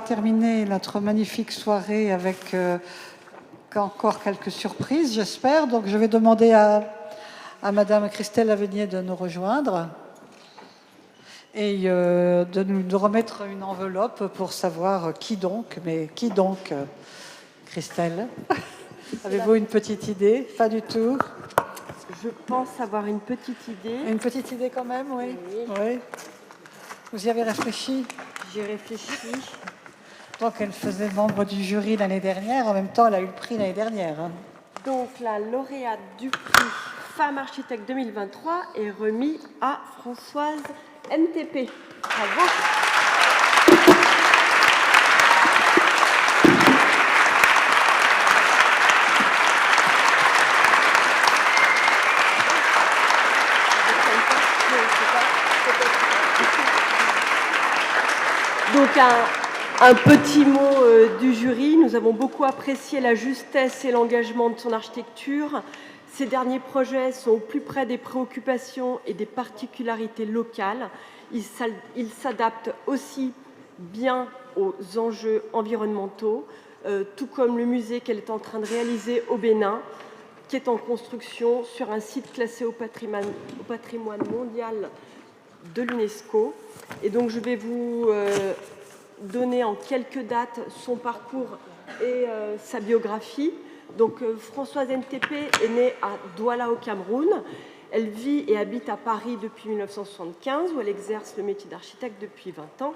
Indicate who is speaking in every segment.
Speaker 1: terminer notre magnifique soirée avec encore quelques surprises, j'espère. Donc je vais demander à Madame Christelle Lavenier de nous rejoindre et de remettre une enveloppe pour savoir qui donc, Christelle? Avez-vous une petite idée? Pas du tout.
Speaker 2: Je pense avoir une petite idée.
Speaker 1: Une petite idée quand même, oui. Oui. Vous y avez réfléchi?
Speaker 2: J'ai réfléchi.
Speaker 1: Donc elle faisait membre du jury l'année dernière, en même temps elle a eu le prix l'année dernière.
Speaker 2: Donc la lauréate du prix Femme Architecte 2023 est remise à Françoise NTP. Bravo. Donc un petit mot du jury. Nous avons beaucoup apprécié la justesse et l'engagement de son architecture. Ces derniers projets sont au plus près des préoccupations et des particularités locales. Ils s'adaptent aussi bien aux enjeux environnementaux, tout comme le musée qu'elle est en train de réaliser au Bénin, qui est en construction sur un site classé au patrimoine mondial de l'UNESCO. Et donc je vais vous donner en quelques dates son parcours et sa biographie. Donc Françoise NTP est née à Douala au Cameroun. Elle vit et habite à Paris depuis 1975 où elle exerce le métier d'architecte depuis 20 ans.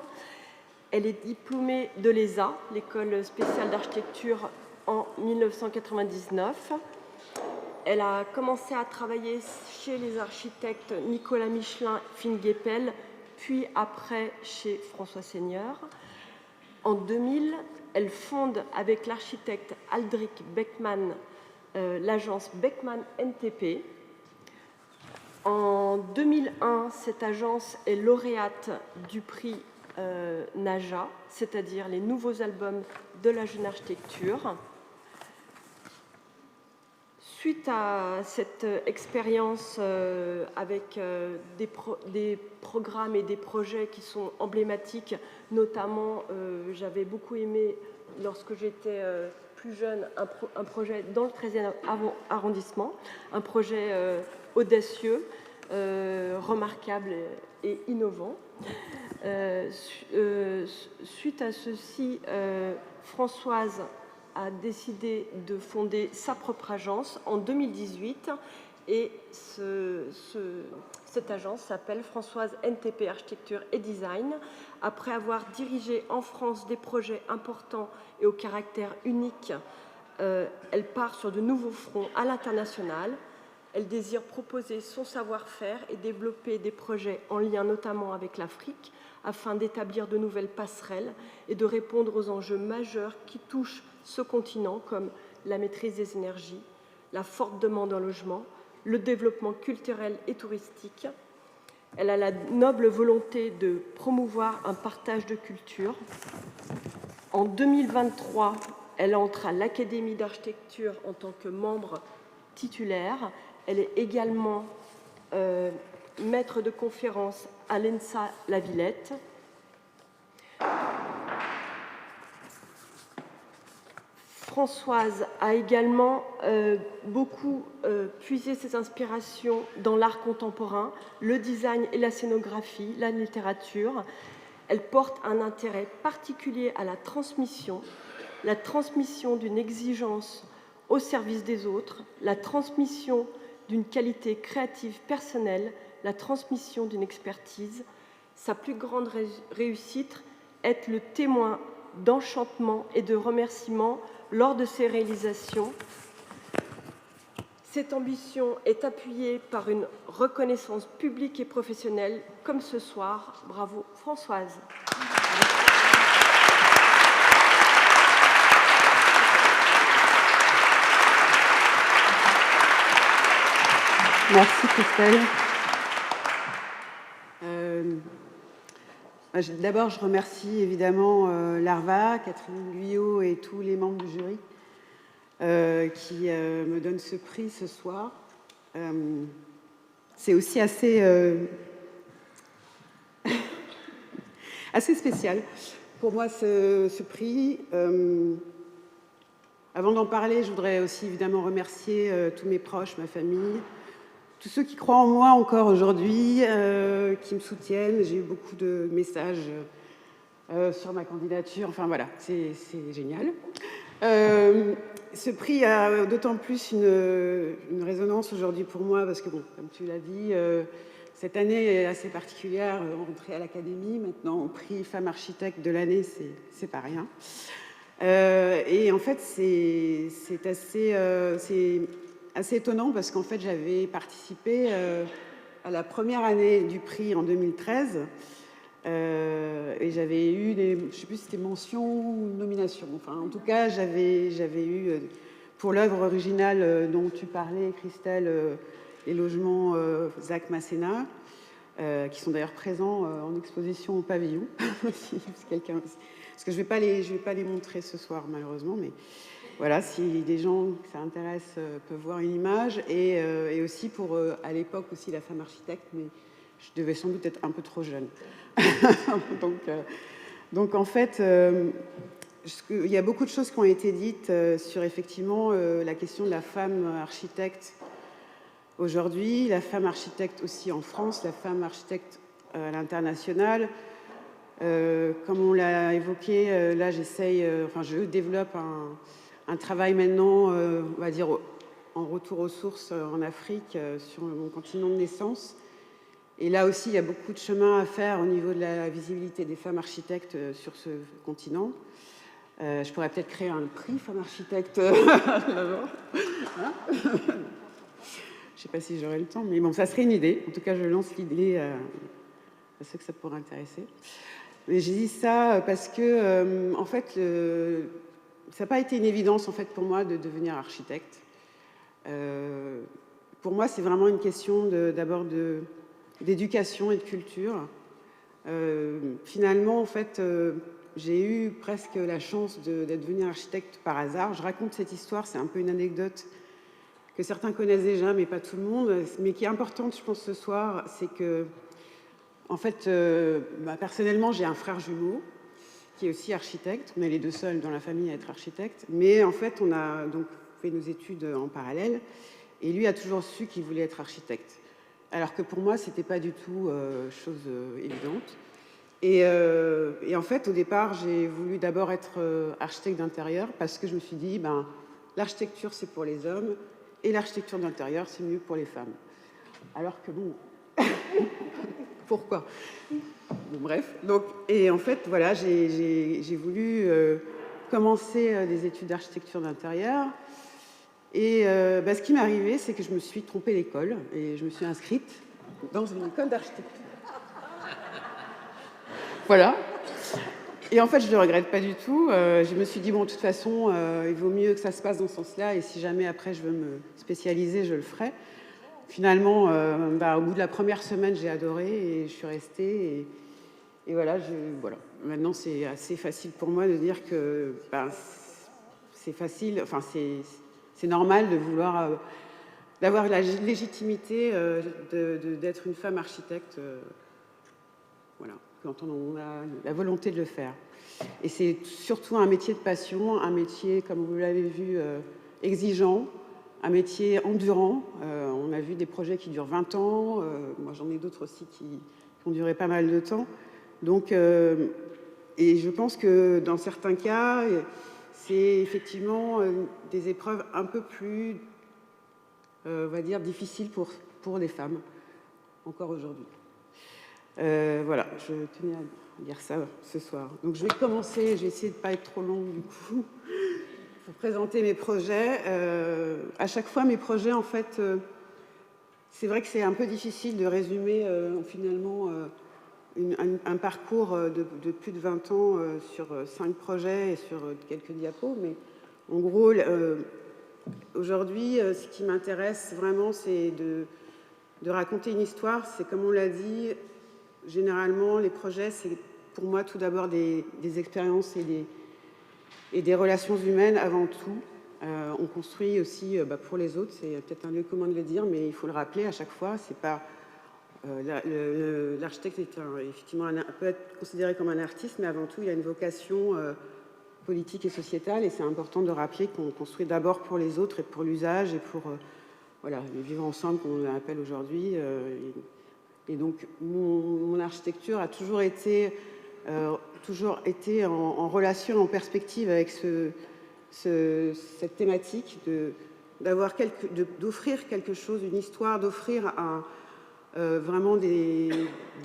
Speaker 2: Elle est diplômée de l'ESA, l'école spéciale d'architecture, en 1999. Elle a commencé à travailler chez les architectes Nicolas Michelin, Finguépel, puis après chez François Seigneur. En 2000, elle fonde avec l'architecte Aldric Beckmann l'agence Beckmann NTP. En 2001, cette agence est lauréate du prix NAJA, c'est-à-dire les nouveaux albums de la jeune architecture. Suite à cette expérience avec des programmes et des projets qui sont emblématiques, notamment j'avais beaucoup aimé, lorsque j'étais plus jeune, un projet dans le 13e arrondissement, un projet audacieux, remarquable et innovant. Suite à ceci, Françoise a décidé de fonder sa propre agence en 2018 et cette agence s'appelle Françoise NTP Architecture et Design. Après avoir dirigé en France des projets importants et au caractère unique, elle part sur de nouveaux fronts à l'international. Elle désire proposer son savoir-faire et développer des projets en lien notamment avec l'Afrique afin d'établir de nouvelles passerelles et de répondre aux enjeux majeurs qui touchent ce continent comme la maîtrise des énergies, la forte demande en logement, le développement culturel et touristique. Elle a la noble volonté de promouvoir un partage de culture. En 2023, elle entre à l'Académie d'architecture en tant que membre titulaire. Elle est également maître de conférence à l'ENSA La Villette. Françoise a également beaucoup puisé ses inspirations dans l'art contemporain, le design et la scénographie, la littérature. Elle porte un intérêt particulier à la transmission d'une exigence au service des autres, la transmission d'une qualité créative personnelle, la transmission d'une expertise. Sa plus grande réussite est le témoin d'enchantement et de remerciement lors de ses réalisations. Cette ambition est appuyée par une reconnaissance publique et professionnelle, comme ce soir. Bravo Françoise.
Speaker 3: Merci Christelle. D'abord, je remercie évidemment l'ARVA, Catherine Guyot et tous les membres du jury qui me donnent ce prix ce soir. C'est aussi assez spécial pour moi, ce prix, avant d'en parler, je voudrais aussi évidemment remercier tous mes proches, ma famille, tous ceux qui croient en moi encore aujourd'hui, qui me soutiennent. J'ai eu beaucoup de messages sur ma candidature. Enfin voilà, c'est génial. Ce prix a d'autant plus une résonance aujourd'hui pour moi parce que, bon, comme tu l'as dit, cette année est assez particulière. Entrée à l'Académie, maintenant prix femme architecte de l'année, c'est pas rien. Et en fait, c'est assez étonnant parce qu'en fait, j'avais participé à la première année du prix en 2013 et j'avais eu je ne sais plus si c'était mention ou nomination. Enfin, en tout cas, j'avais eu pour l'œuvre originale dont tu parlais, Christelle, les logements Zach Masséna, qui sont d'ailleurs présents en exposition au pavillon, si quelqu'un. Parce que je vais pas les montrer ce soir, malheureusement, mais voilà, si des gens que ça intéresse peuvent voir une image. Et aussi pour, à l'époque, aussi la femme architecte, mais je devais sans doute être un peu trop jeune. donc, en fait, il y a beaucoup de choses qui ont été dites sur, effectivement, la question de la femme architecte aujourd'hui, la femme architecte aussi en France, la femme architecte à l'international. Comme on l'a évoqué, là je développe un travail maintenant, on va dire, en retour aux sources en Afrique, sur mon continent de naissance. Et là aussi, il y a beaucoup de chemin à faire au niveau de la visibilité des femmes architectes sur ce continent. Je pourrais peut-être créer un prix femme architecte d'abord. Hein. Je ne sais pas si j'aurai le temps, mais bon, ça serait une idée. En tout cas, je lance l'idée à ceux que ça pourrait intéresser. Mais j'ai dit ça parce que, en fait, ça n'a pas été une évidence en fait, pour moi de devenir architecte. Pour moi, c'est vraiment une question d'abord d'éducation et de culture. Finalement, en fait, j'ai eu presque la chance d'être devenue architecte par hasard. Je raconte cette histoire, c'est un peu une anecdote que certains connaissent déjà, mais pas tout le monde, mais qui est importante, je pense, ce soir, c'est que en fait, personnellement, j'ai un frère jumeau qui est aussi architecte. On est les deux seuls dans la famille à être architecte. Mais en fait, on a donc fait nos études en parallèle. Et lui a toujours su qu'il voulait être architecte. Alors que pour moi, ce n'était pas du tout chose évidente. Et en fait, au départ, j'ai voulu d'abord être architecte d'intérieur parce que je me suis dit, l'architecture, c'est pour les hommes et l'architecture d'intérieur, c'est mieux pour les femmes. Alors que bon... Pourquoi? Bon, bref. Donc, et en fait, voilà, j'ai voulu commencer des études d'architecture d'intérieur. Et ce qui m'est arrivé, c'est que je me suis trompée d'école et je me suis inscrite dans une école d'architecture. Voilà. Et en fait, je ne le regrette pas du tout. Je me suis dit, bon, de toute façon, il vaut mieux que ça se passe dans ce sens-là. Et si jamais, après, je veux me spécialiser, je le ferai. Finalement, au bout de la première semaine, j'ai adoré et je suis restée. Et voilà, Maintenant, c'est assez facile pour moi de dire que c'est facile, enfin, c'est normal de vouloir, d'avoir la légitimité d'être une femme architecte, voilà, quand on a la volonté de le faire. Et c'est surtout un métier de passion, un métier, comme vous l'avez vu, exigeant, un métier endurant. On a vu des projets qui durent 20 ans. Moi, j'en ai d'autres aussi qui ont duré pas mal de temps. Donc, et je pense que dans certains cas, c'est effectivement des épreuves un peu plus, on va dire, difficiles pour les femmes, encore aujourd'hui. Voilà, je tenais à dire ça ce soir. Donc, je vais commencer, je vais essayer de ne pas être trop longue du coup. Pour présenter mes projets. À chaque fois, mes projets, en fait, c'est vrai que c'est un peu difficile de résumer finalement un parcours de plus de 20 ans sur 5 projets et sur quelques diapos. Mais en gros, aujourd'hui, ce qui m'intéresse vraiment, c'est de raconter une histoire. C'est comme on l'a dit, généralement, les projets, c'est pour moi tout d'abord des expériences et des relations humaines avant tout. On construit aussi pour les autres, c'est peut-être un lieu commun de le dire, mais il faut le rappeler à chaque fois, c'est pas L'architecte est effectivement peut être considéré comme un artiste, mais avant tout, il a une vocation politique et sociétale, et c'est important de rappeler qu'on construit d'abord pour les autres et pour l'usage et pour voilà, le vivre ensemble, comme on l'appelle aujourd'hui. Et donc, mon architecture a toujours été en relation, en perspective avec cette thématique d'offrir quelque chose, une histoire, d'offrir vraiment des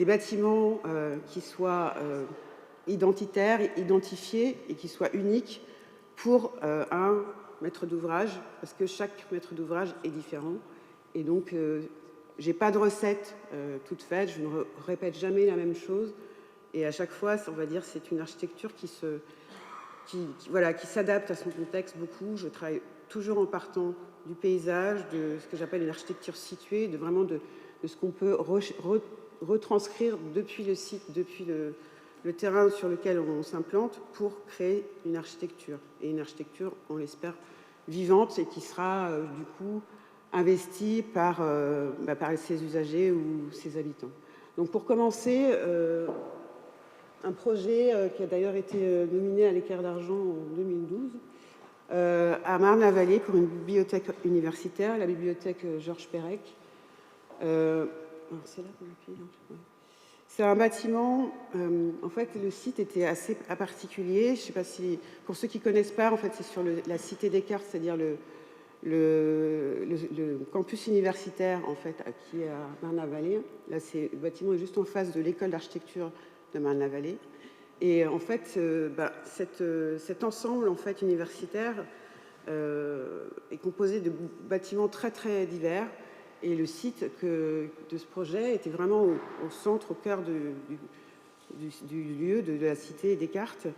Speaker 3: bâtiments qui soient identitaires, identifiés et qui soient uniques pour un maître d'ouvrage, parce que chaque maître d'ouvrage est différent. Et donc, j'ai pas de recette toute faite, je ne répète jamais la même chose. Et à chaque fois, on va dire, c'est une architecture qui s'adapte à son contexte beaucoup. Je travaille toujours en partant du paysage, de ce que j'appelle une architecture située, de ce qu'on peut retranscrire depuis le site, depuis le terrain sur lequel on s'implante pour créer une architecture. Et une architecture, on l'espère, vivante et qui sera du coup investie par ses usagers ou ses habitants. Donc pour commencer, un projet qui a d'ailleurs été nominé à l'Équerre d'Argent en 2012, à Marne-la-Vallée pour une bibliothèque universitaire, la bibliothèque Georges Perec. C'est un bâtiment, en fait le site était assez particulier, je ne sais pas si, pour ceux qui ne connaissent pas, en fait c'est sur la cité Descartes, c'est-à-dire le campus universitaire en fait, qui est à Marne-la-Vallée. Là, le bâtiment est juste en face de l'école d'architecture de Marne-la-Vallée. Et en fait, cet ensemble en fait, universitaire est composé de bâtiments très très divers. Et le site de ce projet était vraiment au centre, au cœur du lieu, de la cité Descartes,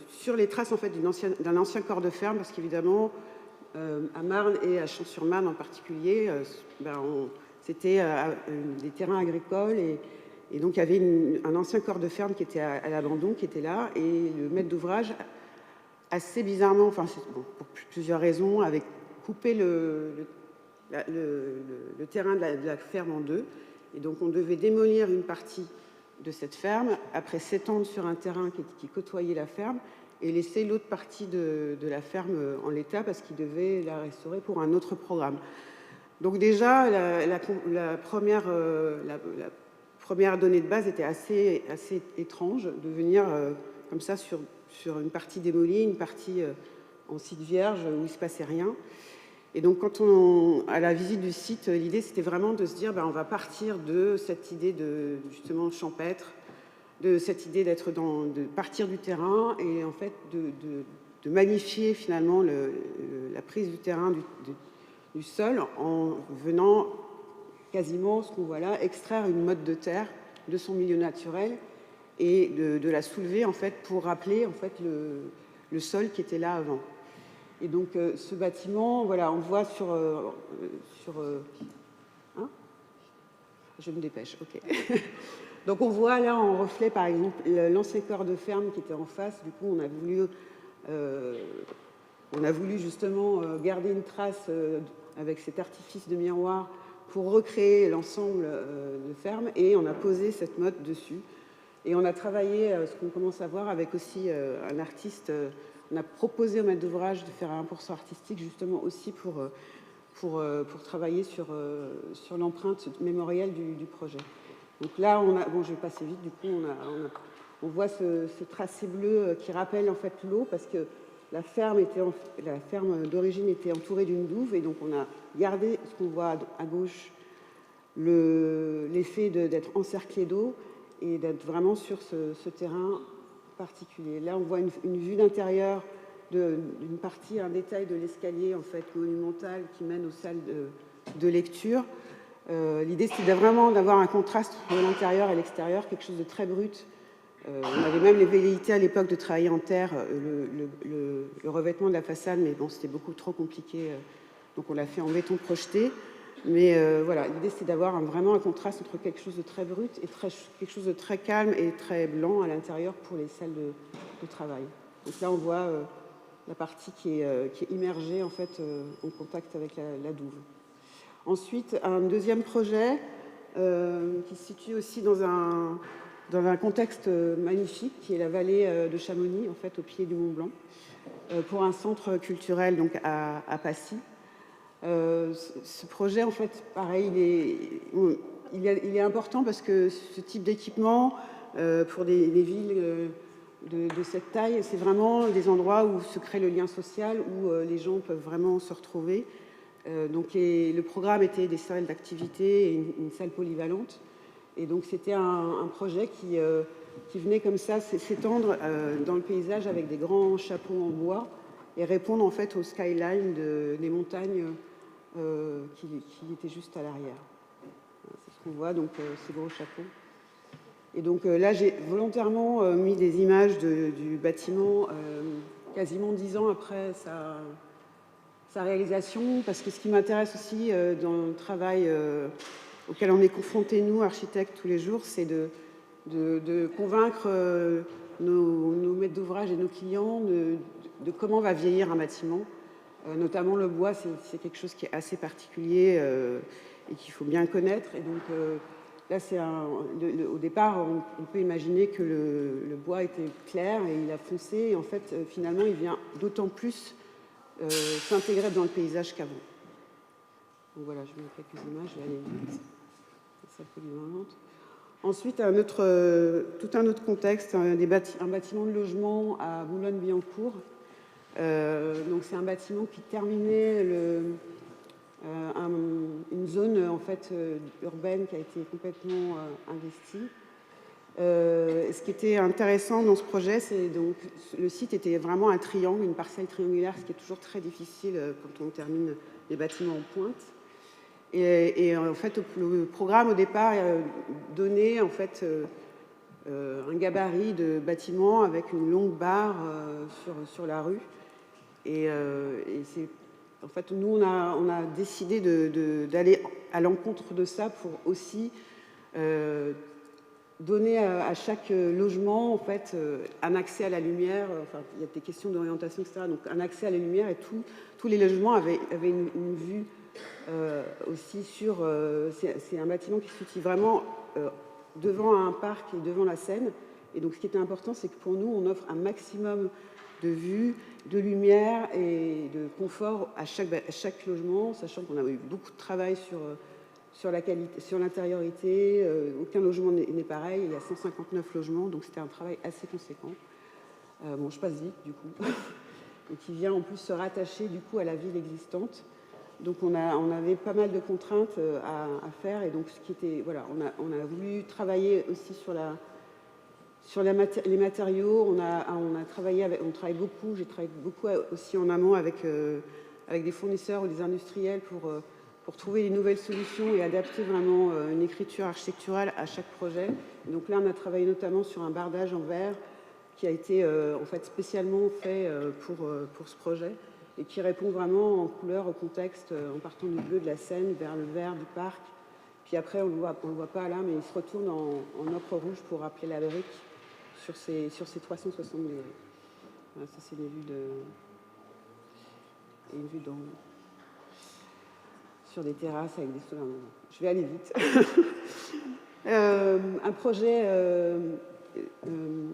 Speaker 3: sur les traces en fait, d'un ancien corps de ferme, parce qu'évidemment, à Marne et à Champs-sur-Marne en particulier, c'était des terrains agricoles et donc il y avait un ancien corps de ferme qui était à l'abandon, qui était là, et le maître d'ouvrage, assez bizarrement, enfin pour plusieurs raisons, avait coupé le terrain de la ferme en deux, et donc on devait démolir une partie de cette ferme, après s'étendre sur un terrain qui côtoyait la ferme, et laisser l'autre partie de la ferme en l'état, parce qu'il devait la restaurer pour un autre programme. Donc déjà, la première donnée de base était assez étrange, de venir comme ça sur une partie démolie, une partie en site vierge, où il ne se passait rien. Et donc, à la visite du site, l'idée, c'était vraiment de se dire, on va partir de cette idée de, justement, champêtre, de cette idée de partir du terrain et, en fait, de magnifier, finalement, la prise du terrain, du sol, en venant quasiment, ce qu'on voit là, extraire une motte de terre de son milieu naturel et de la soulever, en fait, pour rappeler, en fait, le sol qui était là avant. Et donc, ce bâtiment, voilà, on voit je me dépêche, ok. Donc, on voit là en reflet, par exemple, l'ancien corps de ferme qui était en face. Du coup, on a voulu justement garder une trace avec cet artifice de miroir pour recréer l'ensemble de ferme, et on a posé cette motte dessus. Et on a travaillé, ce qu'on commence à voir, avec aussi un artiste. On a proposé au maître d'ouvrage de faire un pourcent artistique, justement aussi pour travailler sur l'empreinte mémorielle du projet. Donc là, je vais passer vite, du coup, on voit ce tracé bleu qui rappelle en fait l'eau, parce que la ferme d'origine était entourée d'une douve, et donc on a gardé ce qu'on voit à gauche, l'effet d'être encerclé d'eau et d'être vraiment sur ce terrain particulier. Là, on voit une vue d'intérieur d'une partie, un détail de l'escalier en fait monumental qui mène aux salles de lecture. L'idée, c'était vraiment d'avoir un contraste entre l'intérieur et l'extérieur, quelque chose de très brut. On avait même les velléités à l'époque de travailler en terre le revêtement de la façade, mais bon, c'était beaucoup trop compliqué, donc on l'a fait en béton projeté. Mais voilà, l'idée, c'est d'avoir vraiment un contraste entre quelque chose de très brut et quelque chose de très calme et très blanc à l'intérieur pour les salles de travail. Donc là, on voit la partie qui est immergée en fait en contact avec la douve. Ensuite, un deuxième projet qui se situe aussi dans un contexte magnifique, qui est la vallée de Chamonix, en fait, au pied du Mont Blanc, pour un centre culturel donc, à Passy. Ce projet, en fait, pareil, il est important parce que ce type d'équipement, pour des villes de cette taille, c'est vraiment des endroits où se crée le lien social, où les gens peuvent vraiment se retrouver. Donc le programme était des salles d'activité et une salle polyvalente. Et donc c'était un projet qui venait comme ça s'étendre dans le paysage avec des grands chapeaux en bois et répondre en fait au skyline des montagnes qui étaient juste à l'arrière. C'est ce qu'on voit, donc ces gros chapeaux. Et donc là, j'ai volontairement mis des images du bâtiment quasiment 10 ans après sa réalisation, parce que ce qui m'intéresse aussi dans le travail auquel on est confrontés, nous, architectes, tous les jours, c'est de convaincre nos maîtres d'ouvrage et nos clients de comment va vieillir un bâtiment. Notamment le bois, c'est quelque chose qui est assez particulier et qu'il faut bien connaître. Et donc là, au départ, on peut imaginer que le bois était clair et il a foncé. Et en fait, finalement, il vient d'autant plus s'intégrer dans le paysage qu'avant. Donc voilà, je vais mettre quelques images, je vais aller vite. Ça peut lui inventer. Ensuite, tout un autre contexte, un bâtiment de logement à Boulogne-Billancourt. Donc c'est un bâtiment qui terminait une zone en fait urbaine qui a été complètement investie. Ce qui était intéressant dans ce projet, c'est donc le site était vraiment un triangle, une parcelle triangulaire, ce qui est toujours très difficile quand on termine les bâtiments en pointe. Et en fait, le programme au départ donnait en fait un gabarit de bâtiment avec une longue barre sur la rue. Et c'est en fait nous on a décidé d'aller à l'encontre de ça pour aussi donner à chaque logement en fait un accès à la lumière. Enfin, il y a des questions d'orientation, etc. Donc un accès à la lumière et tous les logements avaient une vue aussi sur. C'est un bâtiment qui se situe vraiment devant un parc et devant la Seine. Et donc ce qui était important, c'est que pour nous, on offre un maximum de vue, de lumière et de confort à chaque logement, sachant qu'on a eu beaucoup de travail sur la qualité, sur l'intériorité. Aucun logement n'est pareil. Il y a 159 logements, donc c'était un travail assez conséquent. Bon, je passe vite du coup, et qui vient en plus se rattacher du coup à la ville existante. Donc on avait pas mal de contraintes à faire, et donc ce qui était voilà, on a voulu travailler aussi sur les matériaux. On travaille beaucoup. J'ai travaillé beaucoup aussi en amont avec des fournisseurs ou des industriels pour trouver des nouvelles solutions et adapter vraiment une écriture architecturale à chaque projet. Et donc là, on a travaillé notamment sur un bardage en verre qui a été en fait spécialement fait pour ce projet et qui répond vraiment en couleur au contexte, en partant du bleu de la Seine vers le vert du parc. Puis après, on le voit pas là, mais il se retourne en ocre rouge pour rappeler la brique sur ces 360 degrés. Voilà, ça c'est une vue sur des terrasses avec des sols. Je vais aller vite. Un projet,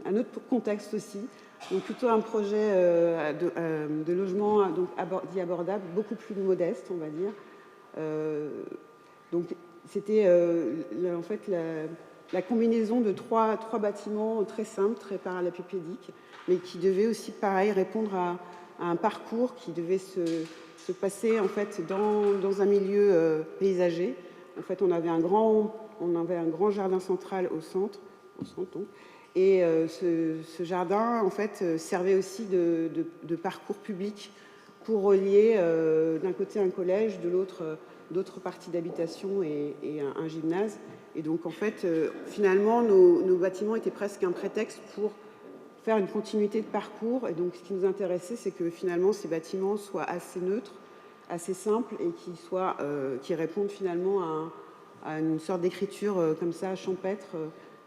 Speaker 3: un autre contexte aussi, donc plutôt un projet de logement donc dit abordable, beaucoup plus modeste, on va dire. Donc c'était en fait la combinaison de trois bâtiments très simples, très parallélépipédiques, mais qui devaient aussi, pareil, répondre à un parcours qui devait se passer en fait dans un milieu paysager. En fait, on avait un grand jardin central au centre donc, et ce jardin en fait servait aussi de parcours public pour relier d'un côté un collège, de l'autre d'autres parties d'habitation et un gymnase. Et donc en fait, finalement, nos bâtiments étaient presque un prétexte pour faire une continuité de parcours. Et donc ce qui nous intéressait, c'est que finalement ces bâtiments soient assez neutres, assez simples et qui répondent finalement à une sorte d'écriture comme ça, champêtre,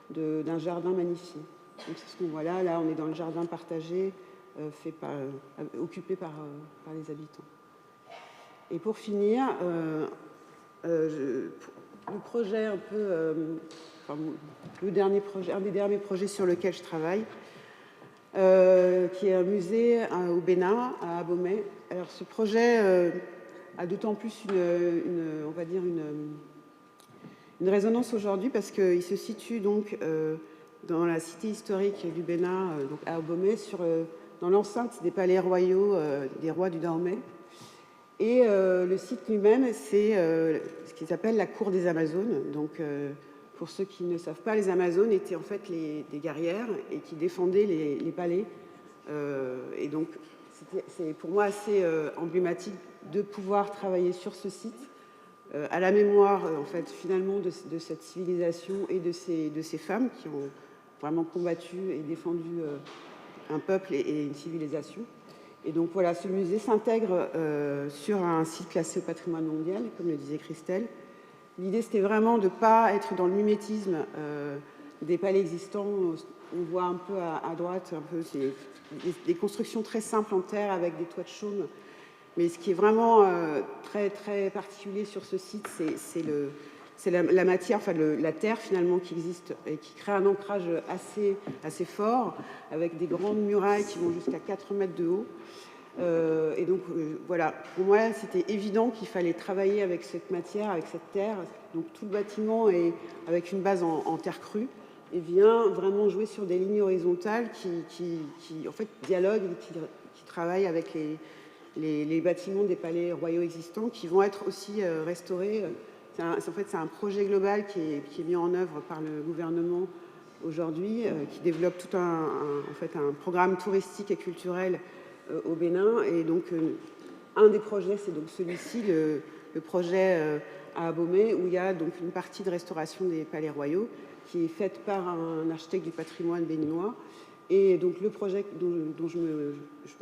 Speaker 3: d'un jardin magnifique. Donc c'est ce qu'on voit là. Là, on est dans le jardin partagé, occupé par les habitants. Et pour finir, le projet un peu, un des derniers projets sur lequel je travaille, qui est un musée au Bénin, à Abomey. Alors ce projet a d'autant plus on va dire une résonance aujourd'hui parce qu'il se situe donc dans la cité historique du Bénin, donc à Abomey, dans l'enceinte des palais royaux des rois du Dahomey. Et le site lui-même, c'est ce qu'ils appellent la cour des Amazones. Donc, pour ceux qui ne savent pas, les Amazones étaient en fait des guerrières et qui défendaient les palais. Et donc, c'est pour moi assez emblématique de pouvoir travailler sur ce site, à la mémoire, en fait, finalement, de cette civilisation et de ces femmes qui ont vraiment combattu et défendu un peuple et une civilisation. Et donc voilà, ce musée s'intègre sur un site classé au patrimoine mondial, comme le disait Christelle. L'idée, c'était vraiment de ne pas être dans le mimétisme des palais existants. On voit un peu à droite, des constructions très simples en terre avec des toits de chaume. Mais ce qui est vraiment très, très particulier sur ce site, c'est la matière, enfin la terre finalement qui existe et qui crée un ancrage assez fort, avec des grandes murailles qui vont jusqu'à 4 mètres de haut. Et donc voilà, pour moi c'était évident qu'il fallait travailler avec cette matière, avec cette terre. Donc tout le bâtiment est avec une base en terre crue et vient vraiment jouer sur des lignes horizontales qui en fait dialoguent et qui travaillent avec les bâtiments des palais royaux existants qui vont être aussi restaurés. En fait, c'est un projet global qui est mis en œuvre par le gouvernement aujourd'hui, qui développe tout un programme touristique et culturel au Bénin. Et donc, un des projets, c'est donc celui-ci, le projet à Abomey, où il y a donc une partie de restauration des palais royaux qui est faite par un architecte du patrimoine béninois. Et donc, le projet dont je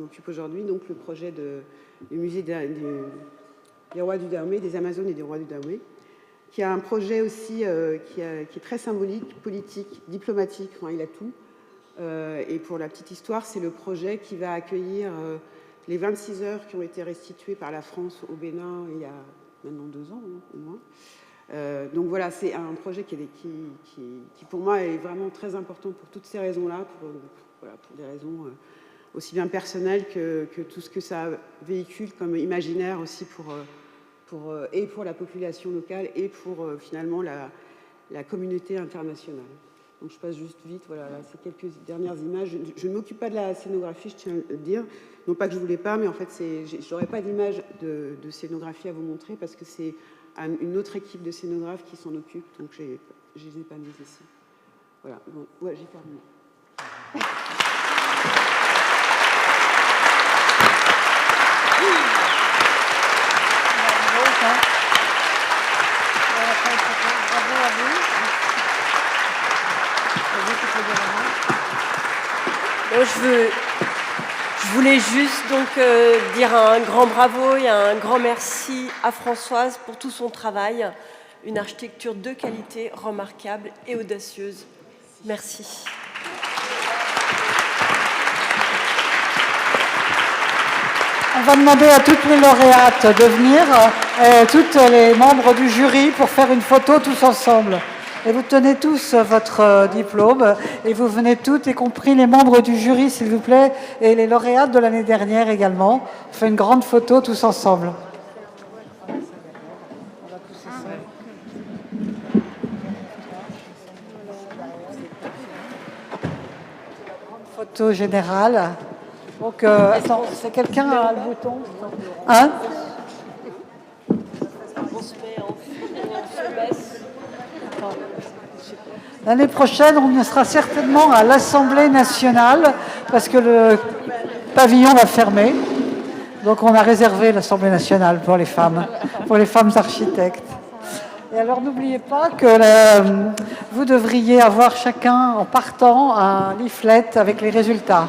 Speaker 3: m'occupe aujourd'hui, donc le projet du musée des rois du Dahomey, des Amazones et des rois du Dahomey, qui a un projet aussi qui est très symbolique, politique, diplomatique, enfin, il a tout. Et pour la petite histoire, c'est le projet qui va accueillir les 26 heures qui ont été restituées par la France au Bénin il y a maintenant 2 ans, hein, au moins. Donc voilà, c'est un projet qui pour moi est vraiment très important pour toutes ces raisons-là, pour des raisons aussi bien personnelles que tout ce que ça véhicule comme imaginaire aussi pour la population locale et pour finalement la communauté internationale. Donc je passe juste vite, voilà, c'est quelques dernières images. Je ne m'occupe pas de la scénographie, je tiens à le dire. Non pas que je ne voulais pas, mais en fait, je n'aurais pas d'image de scénographie à vous montrer parce que c'est une autre équipe de scénographes qui s'en occupe, donc je ne les ai pas mises ici. Voilà, bon, ouais, j'ai terminé.
Speaker 1: Bravo à vous.
Speaker 2: Je voulais juste donc dire un grand bravo et un grand merci à Françoise pour tout son travail. Une architecture de qualité, remarquable et audacieuse. Merci.
Speaker 1: On va demander à toutes les lauréates de venir, toutes les membres du jury, pour faire une photo tous ensemble. Et vous tenez tous votre diplôme et vous venez toutes, y compris les membres du jury, s'il vous plaît, et les lauréates de l'année dernière également. On fait une grande photo tous ensemble. Photo générale. Donc, attends, c'est quelqu'un a le bouton. Hein?
Speaker 2: On se met en baisse.
Speaker 1: L'année prochaine, on sera certainement à l'Assemblée nationale parce que le pavillon va fermer. Donc, on a réservé l'Assemblée nationale pour les femmes architectes. Et alors, n'oubliez pas que vous devriez avoir chacun, en partant, un leaflet avec les résultats.